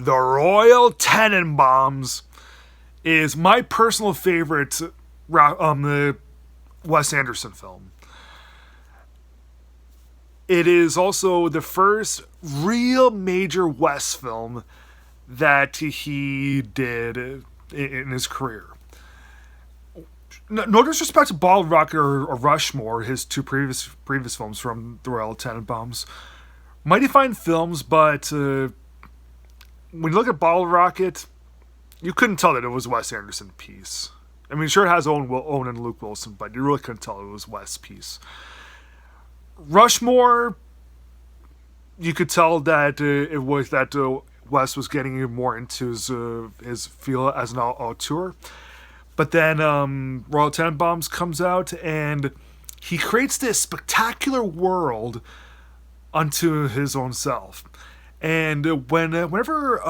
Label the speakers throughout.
Speaker 1: The Royal Tenenbaums is my personal favorite Wes Anderson film. It is also the first real major Wes film that he did in his career. No disrespect to Bottle Rocket or Rushmore, his two previous films from the Royal Tenenbaums. Mighty fine films, but when you look at Bottle Rocket, you couldn't tell that it was Wes Anderson's piece. I mean, sure, it has Owen and Luke Wilson, but you really couldn't tell it was Wes' piece. Rushmore, you could tell that it was that Wes was getting more into his feel as an auteur. But then Royal Tenenbaums comes out and he creates this spectacular world unto his own self. And whenever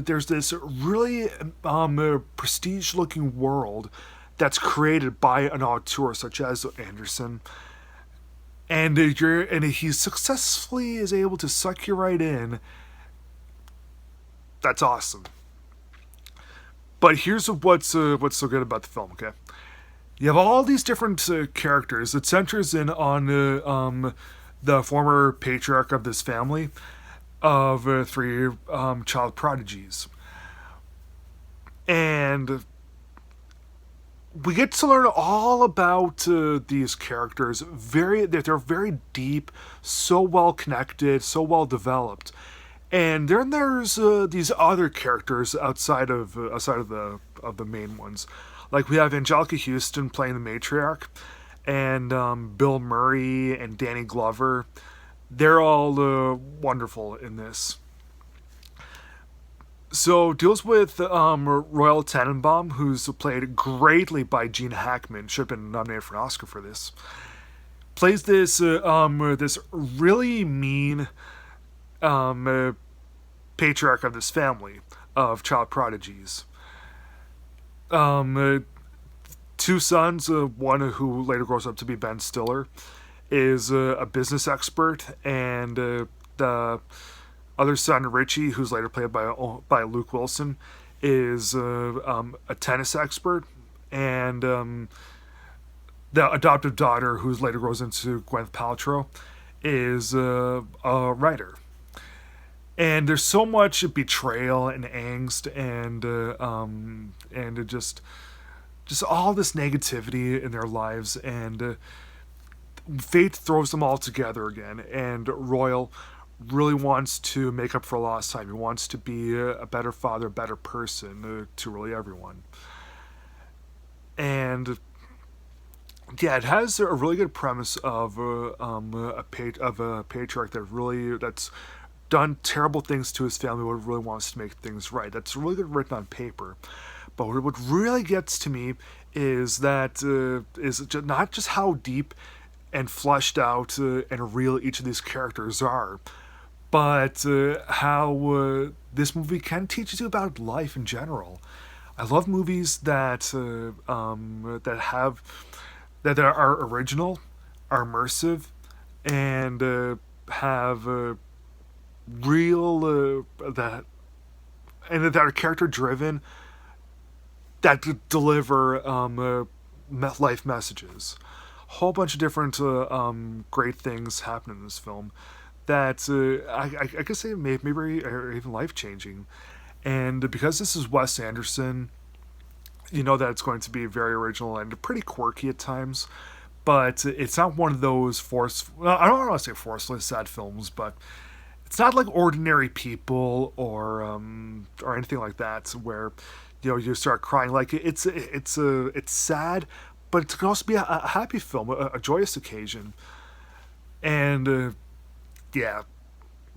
Speaker 1: there's this really prestige-looking world that's created by an auteur such as Anderson, and he successfully is able to suck you right in, that's awesome. But here's what's so good about the film, okay? You have all these different characters. It centers in on the former patriarch of this family of three child prodigies. And we get to learn all about these characters. They're very deep, so well connected, so well developed. And then there's these other characters outside of the main ones. Like we have Angelica Houston playing the matriarch, and Bill Murray and Danny Glover. They're all wonderful in this. So deals with Royal Tenenbaum, who's played greatly by Gene Hackman. Should have been nominated for an Oscar for this. Plays this this really mean patriarch of this family of child prodigies. Two sons, one who later grows up to be Ben Stiller, is a business expert, and the other son, Richie, who's later played by Luke Wilson, is a tennis expert, and the adoptive daughter, who later grows into Gwyneth Paltrow, is a writer. And there's so much betrayal and angst and just all this negativity in their lives, and fate throws them all together again. And Royal really wants to make up for lost time. He wants to be a better father, a better person to really everyone. And yeah, it has a really good premise of a patriarch that's done terrible things to his family, but really wants to make things right. That's really good written on paper. But what really gets to me is that is not just how deep and fleshed out and real each of these characters are, but how this movie can teach you about life in general. I love movies that are original, are immersive, and have real that are character driven, that deliver life messages. A whole bunch of different great things happen in this film that I could say maybe are even life changing. And because this is Wes Anderson, you know that it's going to be very original and pretty quirky at times, but it's not one of those I don't want to say forcefully sad films, but it's not like Ordinary People or anything like that where you start crying. Like it's sad, but it can also be a happy film, a joyous occasion. And yeah,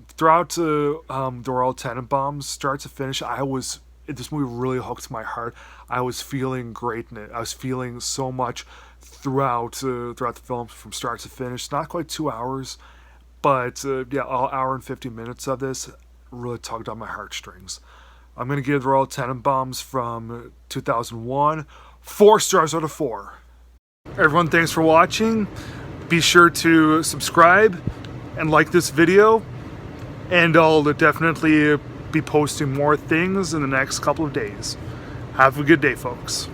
Speaker 1: throughout the Royal Tenenbaums, start to finish, this movie really hooked my heart. I was feeling great in it. I was feeling so much throughout the film from start to finish. Not quite 2 hours. But, all hour and 50 minutes of this really tugged on my heartstrings. I'm going to give The Royal Tenenbaums from 2001 4 stars out of 4. Everyone, thanks for watching. Be sure to subscribe and like this video. And I'll definitely be posting more things in the next couple of days. Have a good day, folks.